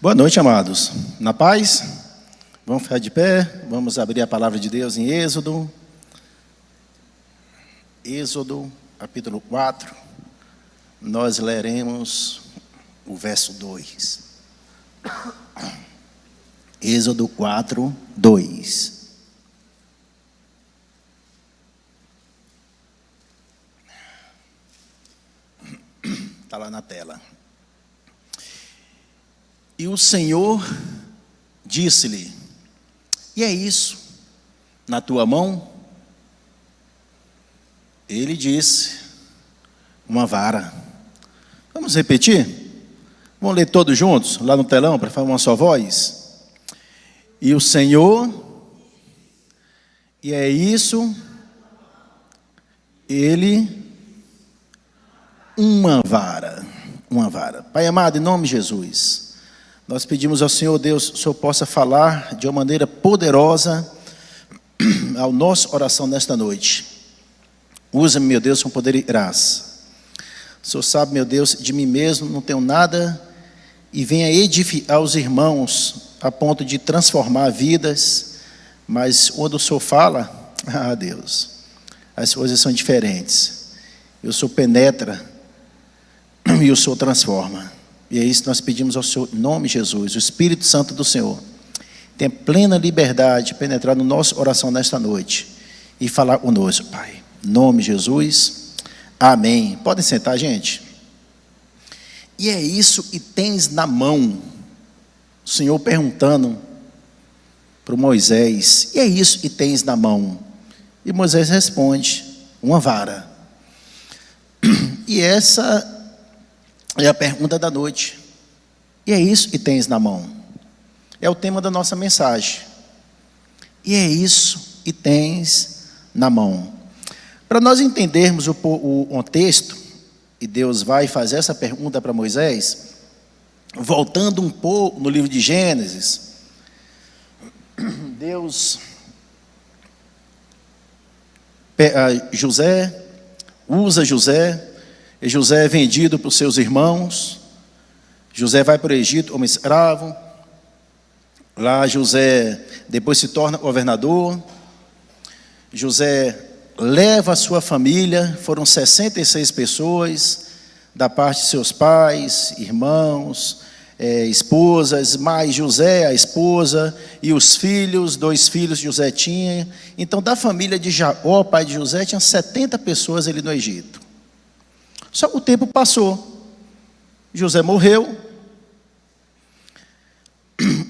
Boa noite, amados. Na paz? Vamos ficar de pé, vamos abrir a palavra de Deus em Êxodo. Êxodo, capítulo 4. Nós leremos o verso 2. Êxodo 4, 2. Está lá na tela. E o Senhor disse-lhe: e é isso na tua mão? Ele disse: uma vara. Vamos repetir? Vamos ler todos juntos, lá no telão, para falar uma só voz? E o Senhor, e é isso, Ele, uma vara. Uma vara. Pai amado, em nome de Jesus, nós pedimos ao Senhor Deus, que o Senhor possa falar de uma maneira poderosa ao nossa oração nesta noite. Usa-me, meu Deus, com poder e graça. O Senhor sabe, meu Deus, de mim mesmo não tenho nada, e venha edificar os irmãos a ponto de transformar vidas, mas quando o Senhor fala, Deus, as coisas são diferentes. E o Senhor penetra e o Senhor transforma. E é isso que nós pedimos ao Senhor, em nome de Jesus. O Espírito Santo do Senhor tem plena liberdade de penetrar no nosso oração nesta noite e falar conosco, Pai. Em nome de Jesus, amém. Podem sentar, gente. E é isso que tens na mão. O Senhor perguntando para Moisés: e é isso que tens na mão? E Moisés responde: uma vara. E essa é a pergunta da noite. E é isso que tens na mão? É o tema da nossa mensagem. E é isso que tens na mão. Para nós entendermos o contexto, e Deus vai fazer essa pergunta para Moisés, voltando um pouco no livro de Gênesis, Deus, usa José, e José é vendido para os seus irmãos. José vai para o Egito como escravo. Lá José depois se torna governador. José leva a sua família, foram 66 pessoas, da parte de seus pais, irmãos, esposas, mais José, a esposa, e os filhos, 2 filhos José tinha. Então da família de Jacó, pai de José, tinha 70 pessoas ali no Egito. Só que o tempo passou, José morreu,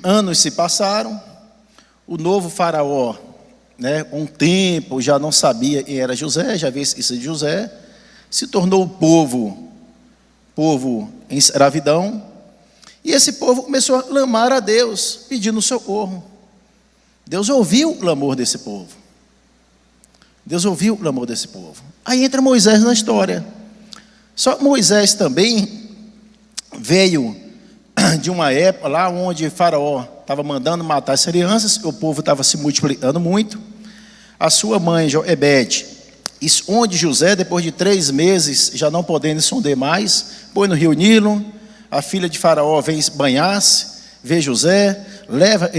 anos se passaram, o novo faraó, um tempo já não sabia quem era José, já viu isso de José, se tornou o povo em escravidão, e esse povo começou a clamar a Deus, pedindo socorro. Deus ouviu o clamor desse povo. Deus ouviu o clamor desse povo. Aí entra Moisés na história. Só que Moisés também veio de uma época lá onde Faraó estava mandando matar as crianças, o povo estava se multiplicando muito. A sua mãe, Joquebede, esconde José, depois de 3 meses, já não podendo esconder mais, põe no rio Nilo. A filha de Faraó vem banhar-se, vê José, leva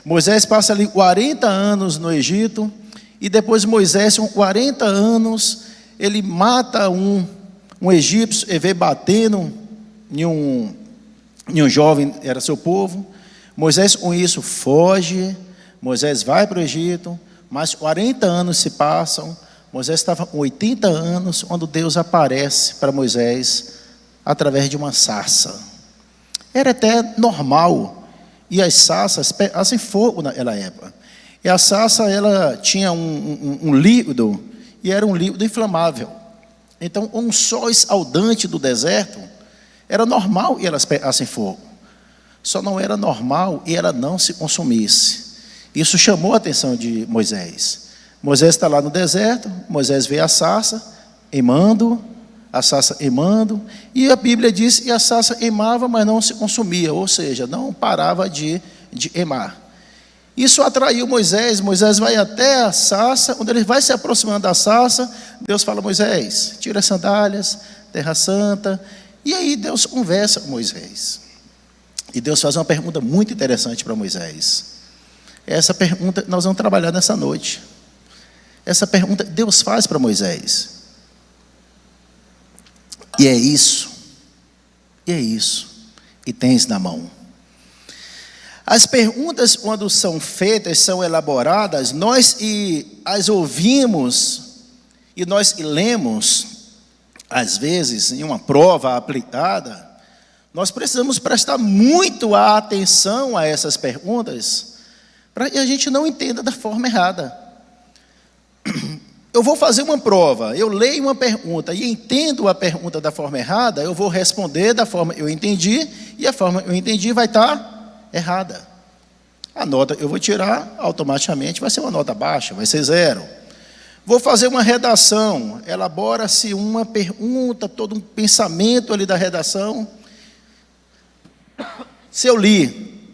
Moisés passa ali 40 anos no Egito. E depois Moisés, com 40 anos, ele mata um egípcio, e vê batendo em um jovem, era seu povo. Moisés com isso foge, Moisés vai para o Egito, mas 40 anos se passam, Moisés estava com 80 anos, quando Deus aparece para Moisés, através de uma sarça. Era até normal, e as sarças pegassem fogo naquela época. E a sarça, ela tinha um líquido, e era um líquido inflamável. Então, um sol escaldante do deserto, era normal e elas pegassem fogo. Só não era normal e ela não se consumisse. Isso chamou a atenção de Moisés. Moisés está lá no deserto, Moisés vê a sarça queimando, e a Bíblia diz que a sarça queimava, mas não se consumia, ou seja, não parava de queimar. Isso atraiu Moisés. Moisés vai até a sarça. Quando ele vai se aproximando da sarça, Deus fala: Moisés, tira as sandálias, terra santa. E aí Deus conversa com Moisés. E Deus faz uma pergunta muito interessante para Moisés. Essa pergunta nós vamos trabalhar nessa noite. Essa pergunta Deus faz para Moisés. E é isso. E tens na mão. As perguntas, quando são feitas, são elaboradas, nós as ouvimos e nós lemos, às vezes, em uma prova aplicada, nós precisamos prestar muito atenção a essas perguntas, para que a gente não entenda da forma errada. Eu vou fazer uma prova, eu leio uma pergunta e entendo a pergunta da forma errada, eu vou responder da forma que eu entendi, e a forma que eu entendi vai estar errada. A nota eu vou tirar, automaticamente vai ser uma nota baixa, vai ser 0. Vou fazer uma redação, elabora-se uma pergunta, todo um pensamento ali da redação. Se eu li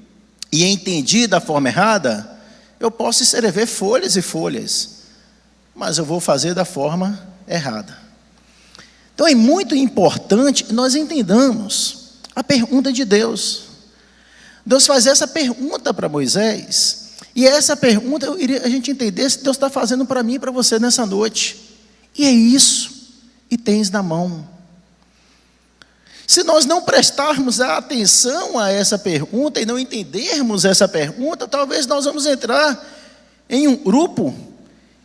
e entendi da forma errada, eu posso escrever folhas e folhas, mas eu vou fazer da forma errada. Então é muito importante que nós entendamos a pergunta de Deus. Deus faz essa pergunta para Moisés, e essa pergunta eu queria a gente entender se Deus está fazendo para mim e para você nessa noite. E é isso, e tens na mão. Se nós não prestarmos atenção a essa pergunta e não entendermos essa pergunta, talvez nós vamos entrar em um grupo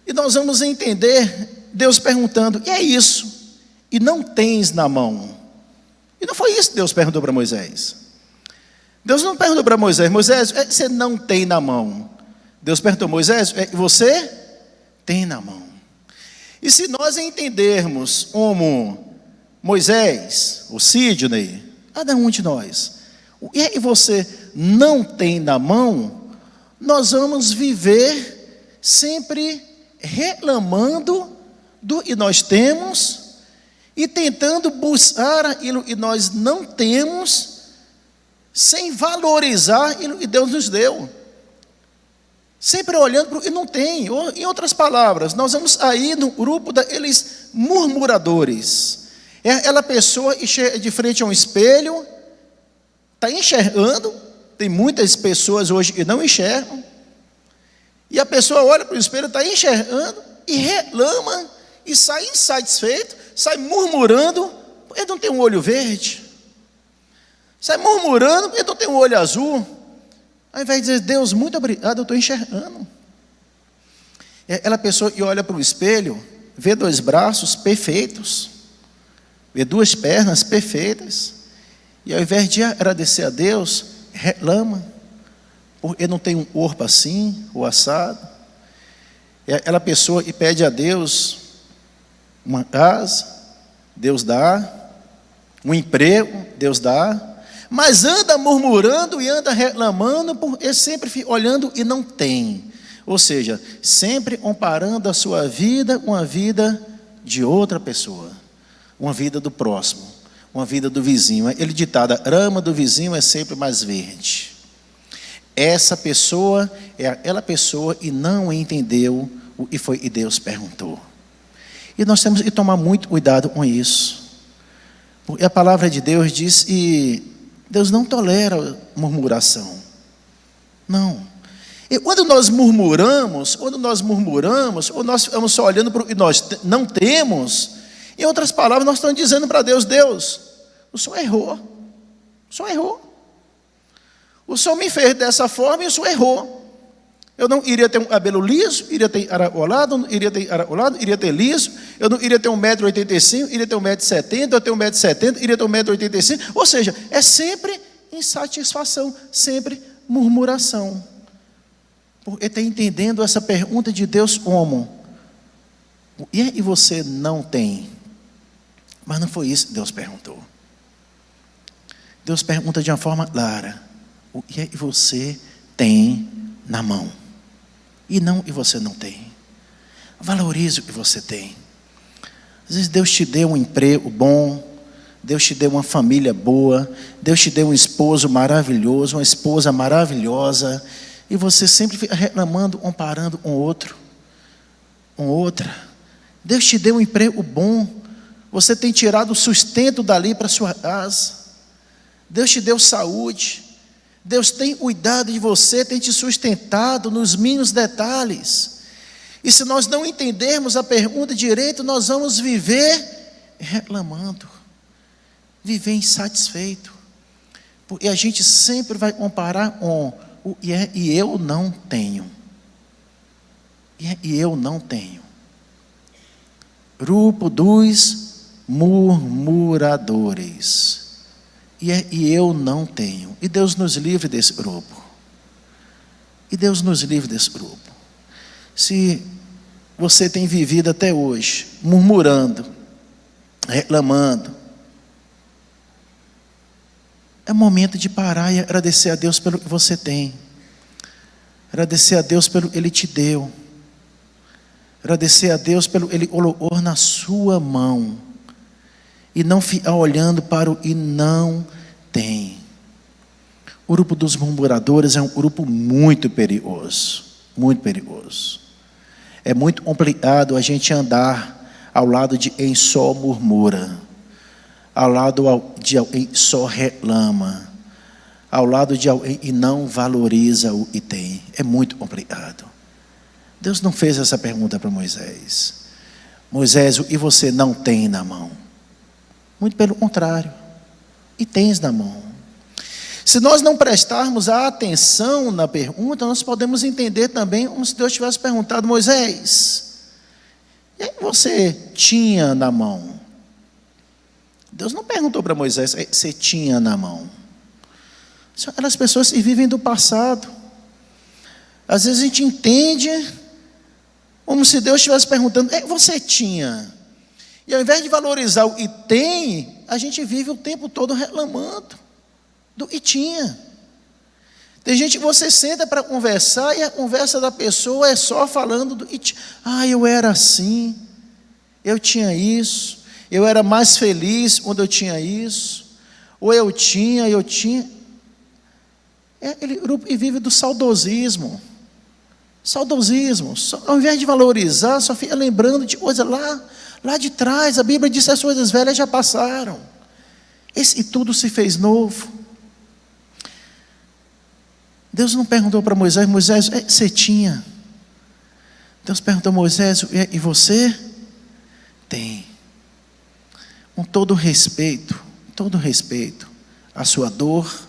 e nós vamos entender Deus perguntando, e é isso, e não tens na mão. E não foi isso que Deus perguntou para Moisés. Deus não perguntou para Moisés, Moisés, você não tem na mão. Deus perguntou, Moisés, você tem na mão. E se nós entendermos como Moisés, o Sidney, cada um de nós, o que você não tem na mão, nós vamos viver sempre reclamando do que nós temos e tentando buscar aquilo que nós não temos, sem valorizar aquilo que Deus nos deu. Sempre olhando para o que não tem. Em outras palavras, nós vamos aí no grupo daqueles murmuradores. É aquela pessoa que chega de frente a um espelho, está enxergando. Tem muitas pessoas hoje que não enxergam. E a pessoa olha para o espelho, está enxergando e reclama e sai insatisfeito, sai murmurando, porque não tem um olho verde. Sai murmurando porque não tem um olho azul. Ao invés de dizer, Deus, muito obrigado, eu estou enxergando. É aquela pessoa que olha para o espelho, vê 2 braços perfeitos, vê 2 pernas perfeitas, e ao invés de agradecer a Deus, reclama, porque não tem um corpo assim, ou assado. É aquela pessoa que pede a Deus uma casa, Deus dá, um emprego, Deus dá, mas anda murmurando e anda reclamando, porque sempre olhando e não tem. Ou seja, sempre comparando a sua vida com a vida de outra pessoa, uma vida do próximo, uma vida do vizinho. Ele ditado, a grama do vizinho é sempre mais verde. Essa pessoa é aquela pessoa e não entendeu o que foi que Deus perguntou. E nós temos que tomar muito cuidado com isso. Porque a palavra de Deus diz que Deus não tolera murmuração. Não. E quando nós murmuramos, ou nós ficamos só olhando para o que nós não temos, em outras palavras, nós estamos dizendo para Deus, Deus, o Senhor errou. O Senhor errou. O Senhor me fez dessa forma e o Senhor errou. Eu não iria ter um cabelo liso, iria ter encaracolado, iria ter liso, eu não iria ter 1,85 m, iria ter 1,70 m, eu tenho 1,70 m, iria ter 1,85 m. Ou seja, é sempre insatisfação, sempre murmuração. Porque está entendendo essa pergunta de Deus como? E você não tem? Mas não foi isso que Deus perguntou. Deus pergunta de uma forma clara. O que você tem na mão? E não o que você não tem. Valorize o que você tem. Às vezes Deus te deu um emprego bom, Deus te deu uma família boa, Deus te deu um esposo maravilhoso, uma esposa maravilhosa, e você sempre fica reclamando, comparando com outro, com outra. Deus te deu um emprego bom, Você tem tirado o sustento dali para a sua casa. Deus te deu saúde. Deus tem cuidado de você, tem te sustentado nos mínimos detalhes. E se nós não entendermos a pergunta direito, nós vamos viver reclamando, viver insatisfeito. E a gente sempre vai comparar com o e eu não tenho. E eu não tenho. Grupo dos murmuradores. E eu não tenho. E Deus nos livre desse grupo. E Deus nos livre desse grupo. Se você tem vivido até hoje murmurando, reclamando, é momento de parar e agradecer a Deus pelo que você tem. Agradecer a Deus pelo que Ele te deu. Agradecer a Deus pelo que Ele colocou na sua mão. E não ficar olhando para o e não tem. O grupo dos murmuradores é um grupo muito perigoso. Muito perigoso. É muito complicado a gente andar ao lado de quem só murmura, ao lado de alguém só reclama, ao lado de alguém que não valoriza o que tem. É muito complicado. Deus não fez essa pergunta para Moisés. Moisés, o que você não tem na mão? Muito pelo contrário. E tens na mão. Se nós não prestarmos a atenção na pergunta, nós podemos entender também como se Deus tivesse perguntado: Moisés, e aí você tinha na mão? Deus não perguntou para Moisés: você tinha na mão? São aquelas pessoas que vivem do passado. Às vezes a gente entende como se Deus estivesse perguntando: você tinha? E ao invés de valorizar o que tem, a gente vive o tempo todo reclamando do que tinha. Tem gente que você senta para conversar e a conversa da pessoa é só falando do que tinha. Eu era assim, eu tinha isso, eu era mais feliz quando eu tinha isso, ou eu tinha. É aquele grupo que vive do saudosismo. Saudosismo. Ao invés de valorizar, só fica lembrando de coisa lá de trás. A Bíblia diz que as coisas velhas já passaram. E tudo se fez novo. Deus não perguntou para Moisés: Moisés, você tinha? Deus perguntou a Moisés: e você? Tem. Com todo respeito à sua dor,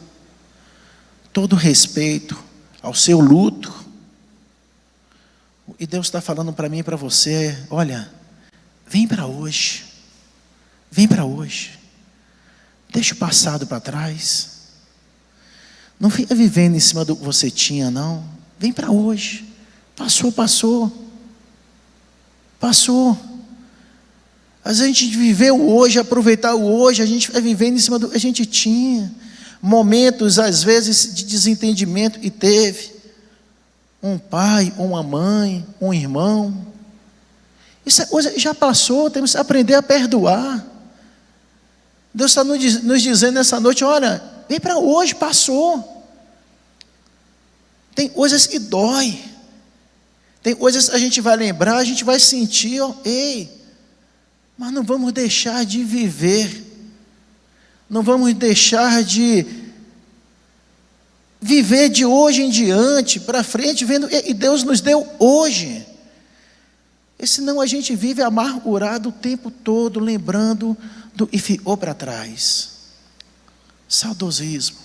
todo respeito ao seu luto. E Deus está falando para mim e para você: olha, vem para hoje. Deixa o passado para trás. Não fica vivendo em cima do que você tinha, não. Vem para hoje. Passou. A gente viveu hoje, aproveitar o hoje, a gente vai vivendo em cima do que a gente tinha. Momentos, às vezes, de desentendimento que teve. Um pai, uma mãe, um irmão. Isso é coisa que já passou, temos que aprender a perdoar. Deus está nos dizendo nessa noite: olha, vem para hoje, passou. Tem coisas que dói. Tem coisas que a gente vai lembrar, a gente vai sentir, mas não vamos deixar de viver. Não vamos deixar de viver de hoje em diante, para frente, vendo que Deus nos deu hoje. E senão a gente vive amargurado o tempo todo, lembrando do que ficou para trás. Saudosismo.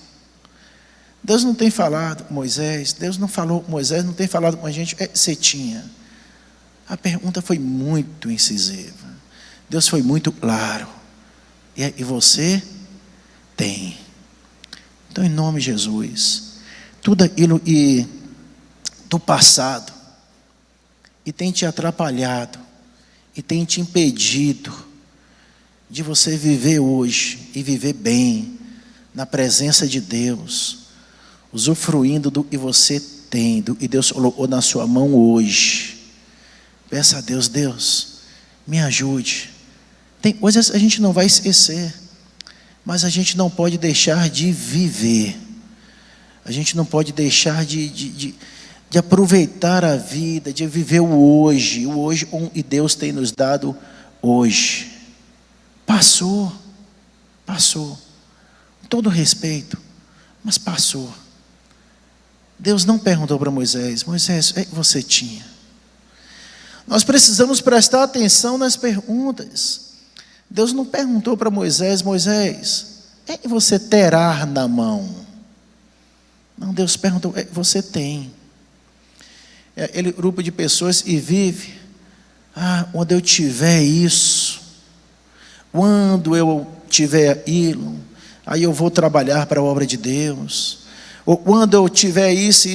Deus não tem falado com Moisés, Deus não falou com Moisés, não tem falado com a gente: você tinha? A pergunta foi muito incisiva. Deus foi muito claro. E você tem. Então, em nome de Jesus, tudo aquilo do passado e tem te atrapalhado e tem te impedido de você viver hoje e viver bem na presença de Deus, usufruindo do que você tem, do que Deus colocou na sua mão hoje. Peça a Deus: Deus, me ajude. Tem coisas que a gente não vai esquecer, mas a gente não pode deixar de viver. A gente não pode deixar de aproveitar a vida, de viver o hoje que Deus tem nos dado hoje. Passou. Com todo respeito, mas passou. Deus não perguntou para Moisés: Moisés, você tinha? Nós precisamos prestar atenção nas perguntas. Deus não perguntou para Moisés: Moisés, você terá na mão? Não, Deus perguntou: você tem? Aquele grupo de pessoas e vive: quando eu tiver isso, quando eu tiver aquilo, aí eu vou trabalhar para a obra de Deus. Ou quando eu tiver isso,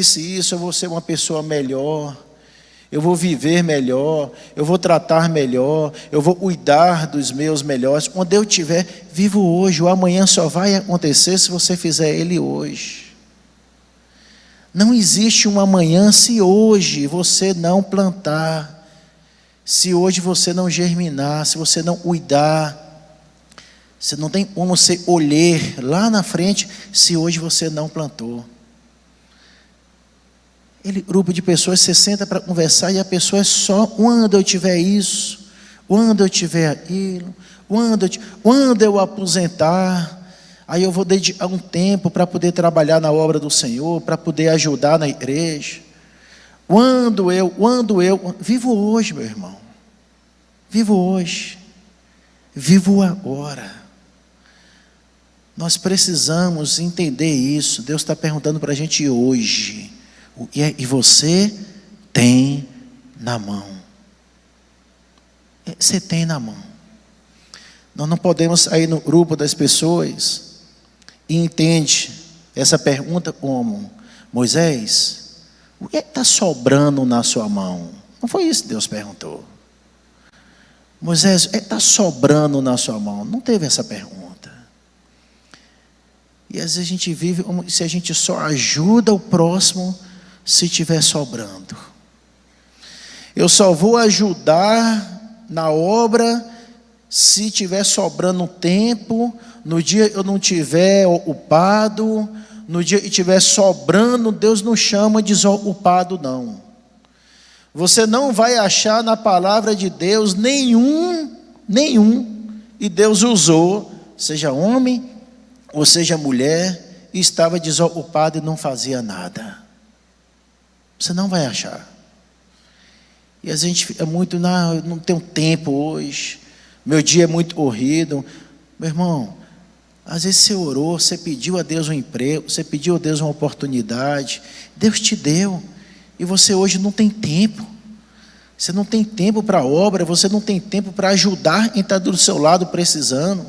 eu vou ser uma pessoa melhor, eu vou viver melhor, eu vou tratar melhor, eu vou cuidar dos meus melhores. Quando eu tiver, vivo hoje. O amanhã só vai acontecer se você fizer ele hoje. Não existe um amanhã se hoje você não plantar, se hoje você não germinar, se você não cuidar. Você não tem como você olhar lá na frente se hoje você não plantou. Aquele grupo de pessoas, você senta para conversar e a pessoa é só: quando eu tiver isso, quando eu tiver aquilo, quando eu aposentar, aí eu vou dedicar um tempo para poder trabalhar na obra do Senhor, para poder ajudar na igreja. Quando eu, vivo hoje, meu irmão. Vivo hoje. Vivo agora. Nós precisamos entender isso. Deus está perguntando para a gente hoje: e você tem na mão? Você tem na mão. Nós não podemos sair no grupo das pessoas e entende essa pergunta como: Moisés, o que está sobrando na sua mão? Não foi isso que Deus perguntou. Moisés, o que está sobrando na sua mão? Não teve essa pergunta. E às vezes a gente vive como se a gente só ajuda o próximo se estiver sobrando. Eu só vou ajudar na obra se estiver sobrando tempo. No dia eu não estiver ocupado, no dia que estiver sobrando, Deus não chama de desocupado, não. Você não vai achar na palavra de Deus nenhum, e Deus usou, seja homem ou seja mulher, e estava desocupado e não fazia nada. Você não vai achar. E a gente fica muito: não, eu não tenho tempo hoje, meu dia é muito corrido. Meu irmão, às vezes você orou, você pediu a Deus um emprego, você pediu a Deus uma oportunidade, Deus te deu, e você hoje não tem tempo. Você não tem tempo para a obra, você não tem tempo para ajudar quem está do seu lado precisando.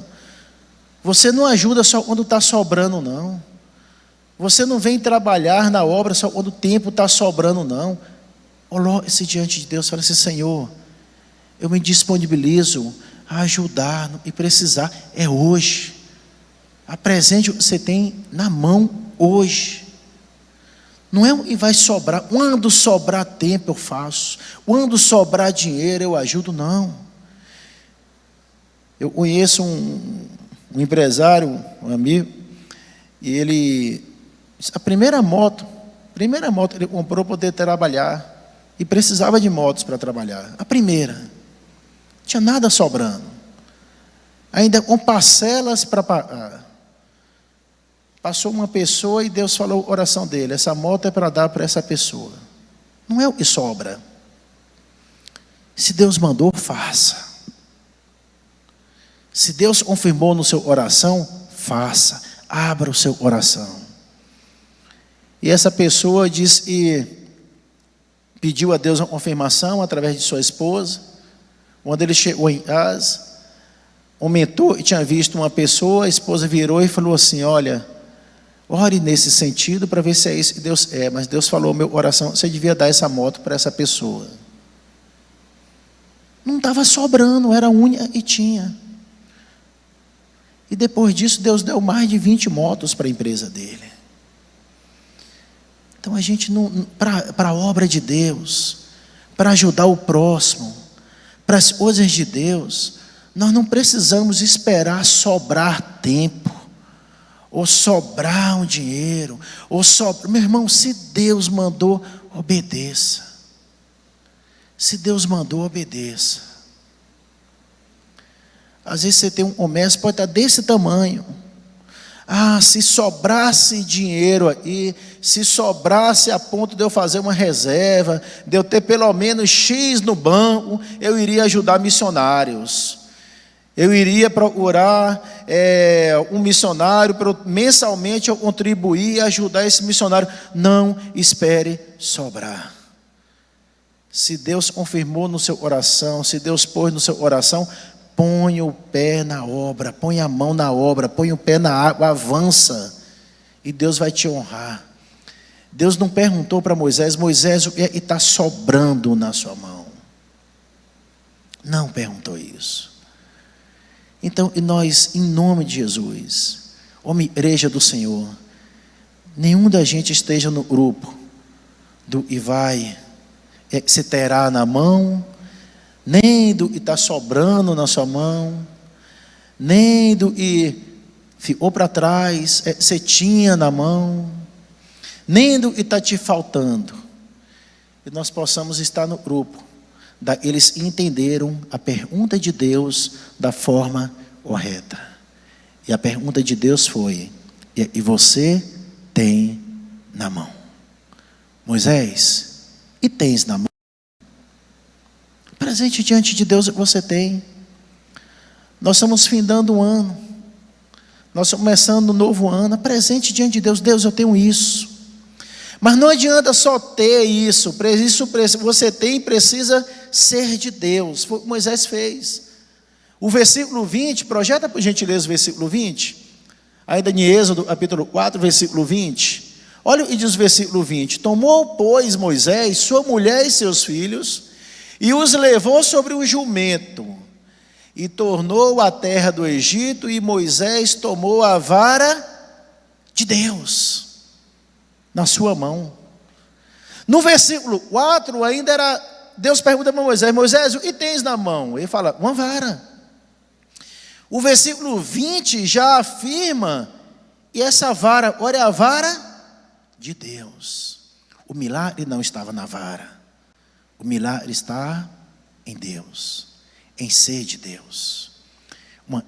Você não ajuda só quando está sobrando, não. Você não vem trabalhar na obra só quando o tempo está sobrando, não. Coloque-se diante de Deus e fala assim: Senhor, eu me disponibilizo a ajudar e precisar. É hoje. Apresente o que você tem na mão hoje. Não é o que vai sobrar. Quando sobrar tempo eu faço. Quando sobrar dinheiro eu ajudo, não. Eu conheço um empresário, um amigo, e ele, a primeira moto ele comprou para poder trabalhar, e precisava de motos para trabalhar. A primeira, não tinha nada sobrando, ainda com parcelas para pagar. Passou uma pessoa e Deus falou a oração dele: essa moto é para dar para essa pessoa. Não é o que sobra. Se Deus mandou, faça. Se Deus confirmou no seu coração, faça. Abra o seu coração. E essa pessoa disse que pediu a Deus uma confirmação através de sua esposa. Quando ele chegou em casa, aumentou e tinha visto uma pessoa, a esposa virou e falou assim: olha, ore nesse sentido para ver se é isso que Deus é. Mas Deus falou ao meu coração: você devia dar essa moto para essa pessoa. Não estava sobrando, era única e tinha. E depois disso Deus deu mais de 20 motos para a empresa dele. Então a gente não, para a obra de Deus, para ajudar o próximo, para as coisas de Deus, nós não precisamos esperar sobrar tempo, ou sobrar um dinheiro, meu irmão, se Deus mandou, obedeça. Se Deus mandou, obedeça. Às vezes você tem um comércio, pode estar desse tamanho. Ah, se sobrasse dinheiro aí, se sobrasse a ponto de eu fazer uma reserva, de eu ter pelo menos X no banco, eu iria ajudar missionários. Eu iria procurar um missionário, mensalmente eu contribuir e ajudar esse missionário. Não espere sobrar. Se Deus confirmou no seu coração, se Deus pôs no seu coração, põe o pé na obra, põe a mão na obra, põe o pé na água, avança, e Deus vai te honrar. Deus não perguntou para Moisés: Moisés, o que está sobrando na sua mão? Não perguntou isso. Então, e nós, em nome de Jesus, como igreja do Senhor, nenhum da gente esteja no grupo do e vai, se terá na mão, nem do que está sobrando na sua mão, nem do que ficou para trás, você tinha na mão, nem do que está te faltando. E nós possamos estar no grupo eles entenderam a pergunta de Deus da forma correta. E a pergunta de Deus foi: e você tem na mão? Moisés, e tens na mão? Presente diante de Deus você tem. Nós estamos findando um ano, nós estamos começando um novo ano. Presente diante de Deus: Deus, eu tenho isso. Mas não adianta só ter isso, você tem e precisa ser de Deus. Foi o que Moisés fez. O versículo 20, projeta por gentileza o versículo 20, ainda em Êxodo capítulo 4, versículo 20. Olha o que diz o versículo 20: tomou, pois, Moisés sua mulher e seus filhos, e os levou sobre um jumento, e tornou à terra do Egito, e Moisés tomou a vara de Deus na sua mão. No versículo 4 ainda era, Deus pergunta para Moisés: Moisés, o que tens na mão? Ele fala: uma vara. O versículo 20 já afirma, e essa vara, olha, é a vara de Deus. O milagre não estava na vara, o milagre está em Deus, em ser de Deus.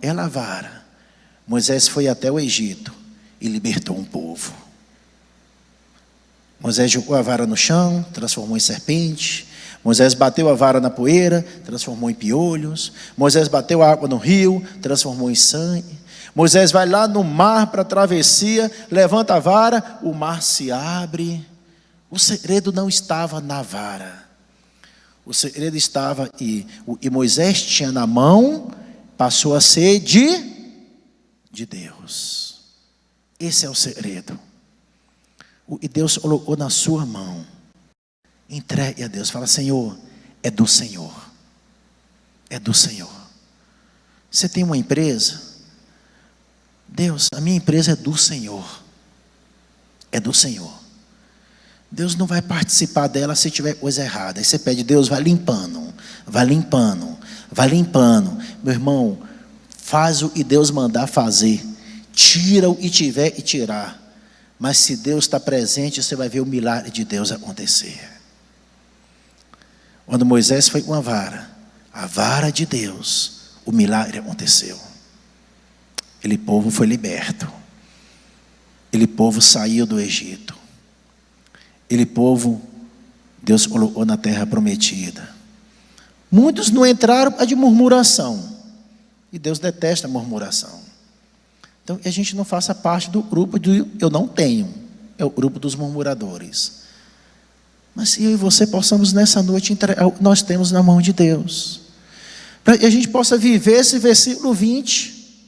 Ela vara. Moisés foi até o Egito e libertou um povo. Moisés jogou a vara no chão, transformou em serpente. Moisés bateu a vara na poeira, transformou em piolhos. Moisés bateu a água no rio, transformou em sangue. Moisés vai lá no mar para a travessia, levanta a vara, o mar se abre. O segredo não estava na vara. O segredo estava e Moisés tinha na mão, passou a ser de Deus. Esse é o segredo. E Deus colocou na sua mão. Entregue a Deus. Fala: Senhor, é do Senhor. É do Senhor. Você tem uma empresa? Deus, a minha empresa é do Senhor. É do Senhor. Deus não vai participar dela se tiver coisa errada. Aí você pede: Deus, vai limpando. Vai limpando. Vai limpando. Meu irmão, faz o que Deus mandar fazer. Tira o que tiver que tirar. Mas se Deus está presente, você vai ver o milagre de Deus acontecer. Quando Moisés foi com a vara de Deus, o milagre aconteceu. Aquele povo foi liberto. Aquele povo saiu do Egito. Aquele povo, Deus colocou na terra prometida. Muitos não entraram de murmuração. E Deus detesta a murmuração. Então, a gente não faça parte do grupo do eu não tenho. É o grupo dos murmuradores. Mas se eu e você possamos nessa noite entregar o que nós temos na mão de Deus. Para que a gente possa viver esse versículo 20.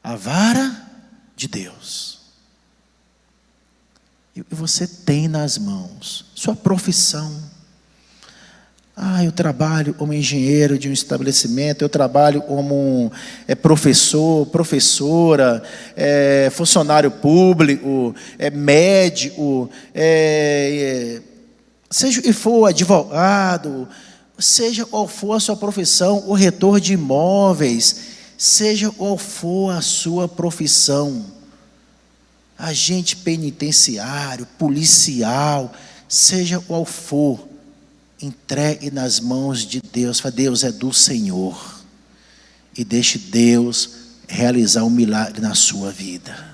A vara de Deus. E você tem nas mãos sua profissão. Eu trabalho como engenheiro de um estabelecimento, eu trabalho como professor, professora, funcionário público, médico, seja o que for, advogado, seja qual for a sua profissão, corretor de imóveis, seja qual for a sua profissão, agente penitenciário, policial, seja qual for, entregue nas mãos de Deus. Fala: Deus, é do Senhor. e deixe Deus realizar um milagre na sua vida.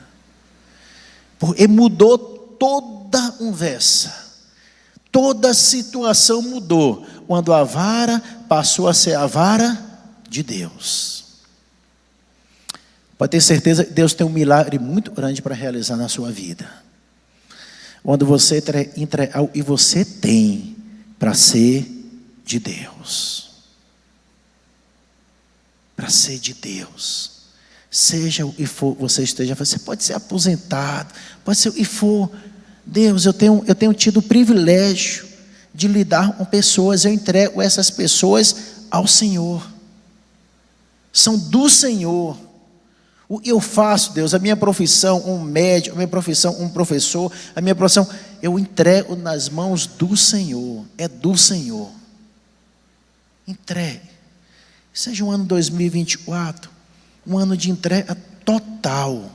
Porque mudou toda a conversa. Toda a situação mudou quando a vara passou a ser a vara de Deus. Pode ter certeza que Deus tem um milagre muito grande para realizar na sua vida. Quando você entrega algo e você tem para ser de Deus. Para ser de Deus. Seja o que for você esteja fazendo. Você pode ser aposentado, pode ser o que for. Deus, eu tenho tido o privilégio de lidar com pessoas, eu entrego essas pessoas ao Senhor. São do Senhor. O que eu faço, Deus, a minha profissão, um médico, a minha profissão, um professor, a minha profissão, eu entrego nas mãos do Senhor. É do Senhor. Entregue. Seja um ano 2024, um ano de entrega total.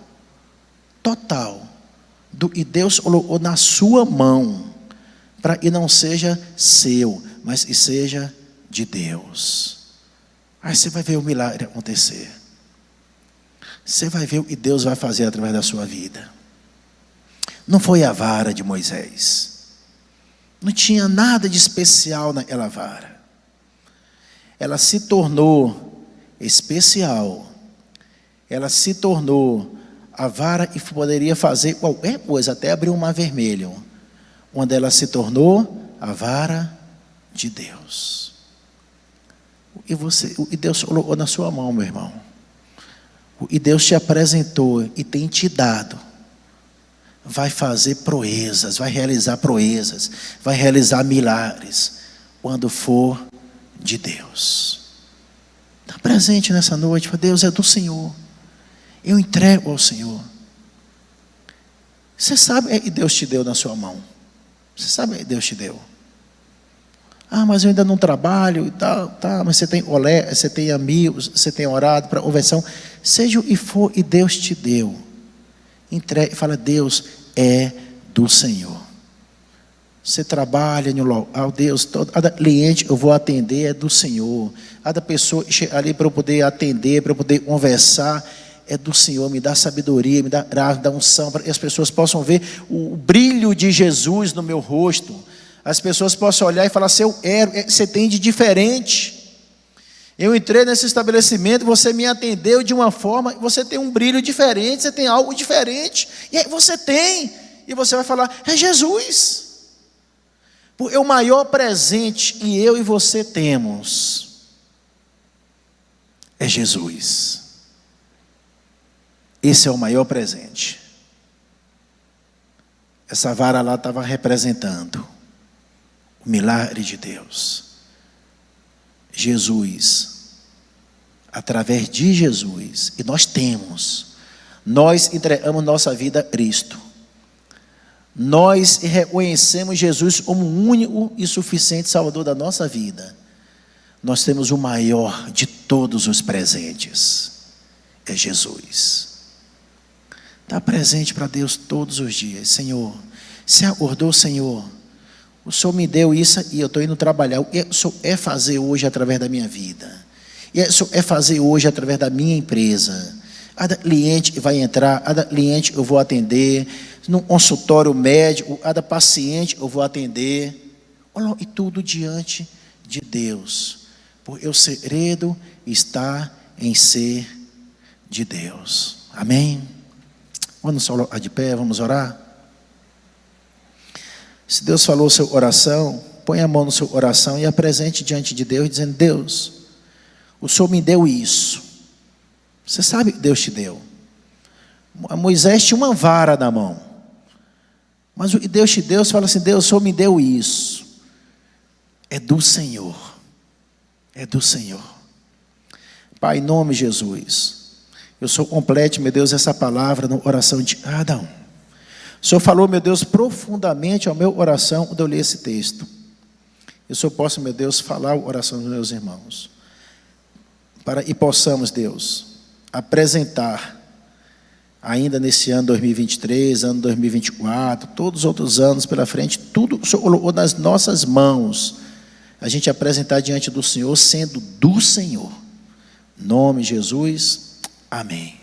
Total. E Deus colocou na sua mão, para que não seja seu, mas que seja de Deus. Aí você vai ver o milagre acontecer. Você vai ver o que Deus vai fazer através da sua vida. Não foi a vara de Moisés. Não tinha nada de especial naquela vara. Ela se tornou especial. Ela se tornou a vara que poderia fazer qualquer coisa, até abrir um mar vermelho. Onde ela se tornou a vara de Deus. E Deus colocou na sua mão, meu irmão. E Deus te apresentou e tem te dado. Vai fazer proezas, vai realizar proezas, vai realizar milagres, quando for de Deus. Está presente nessa noite, Deus é do Senhor. Eu entrego ao Senhor. Você sabe que Deus te deu na sua mão. Você sabe que Deus te deu. Ah, mas eu ainda não trabalho e tal, tá, mas você tem olé, você tem amigos, você tem orado para conversão. Seja o que for e Deus te deu. Entregue e fala, Deus é do Senhor. Você trabalha no local, Deus, cada cliente eu vou atender é do Senhor. Cada pessoa ali para eu poder atender, para eu poder conversar, é do Senhor. Me dá sabedoria, me dá unção, para que as pessoas possam ver o brilho de Jesus no meu rosto. As pessoas possam olhar e falar, você tem de diferente. Eu entrei nesse estabelecimento, você me atendeu de uma forma, você tem um brilho diferente, você tem algo diferente. E aí você tem, e você vai falar, é Jesus. Porque o maior presente que eu e você temos é Jesus. Esse é o maior presente. Essa vara lá estava representando o milagre de Deus. Jesus, através de Jesus, e nós entregamos nossa vida a Cristo. Nós reconhecemos Jesus como o único e suficiente Salvador da nossa vida. Nós temos o maior de todos os presentes, é Jesus. Está presente para Deus todos os dias. Senhor, se acordou, Senhor, o Senhor me deu isso e eu estou indo trabalhar. O que o Senhor é fazer hoje através da minha vida? E o Senhor é fazer hoje através da minha empresa? Cada cliente que vai entrar, cada cliente eu vou atender, num consultório médico, cada paciente eu vou atender. Olha, e tudo diante de Deus. Porque o segredo está em ser de Deus. Amém? Vamos colocar de pé, vamos orar? Se Deus falou seu oração, põe a mão no seu coração e apresente diante de Deus, dizendo, Deus, o Senhor me deu isso. Você sabe que Deus te deu. Moisés tinha uma vara na mão. Mas o que Deus te deu, você fala assim, Deus, o Senhor me deu isso. É do Senhor. É do Senhor. Pai, em nome de Jesus, eu sou complete, meu Deus, essa palavra no coração de cada um. O Senhor falou, meu Deus, profundamente ao meu coração quando eu li esse texto. Eu só posso, meu Deus, falar o coração dos meus irmãos. E possamos, Deus, apresentar, ainda nesse ano 2023, ano 2024, todos os outros anos pela frente, tudo o Senhor colocou nas nossas mãos, a gente apresentar diante do Senhor, sendo do Senhor. Em nome de Jesus, amém.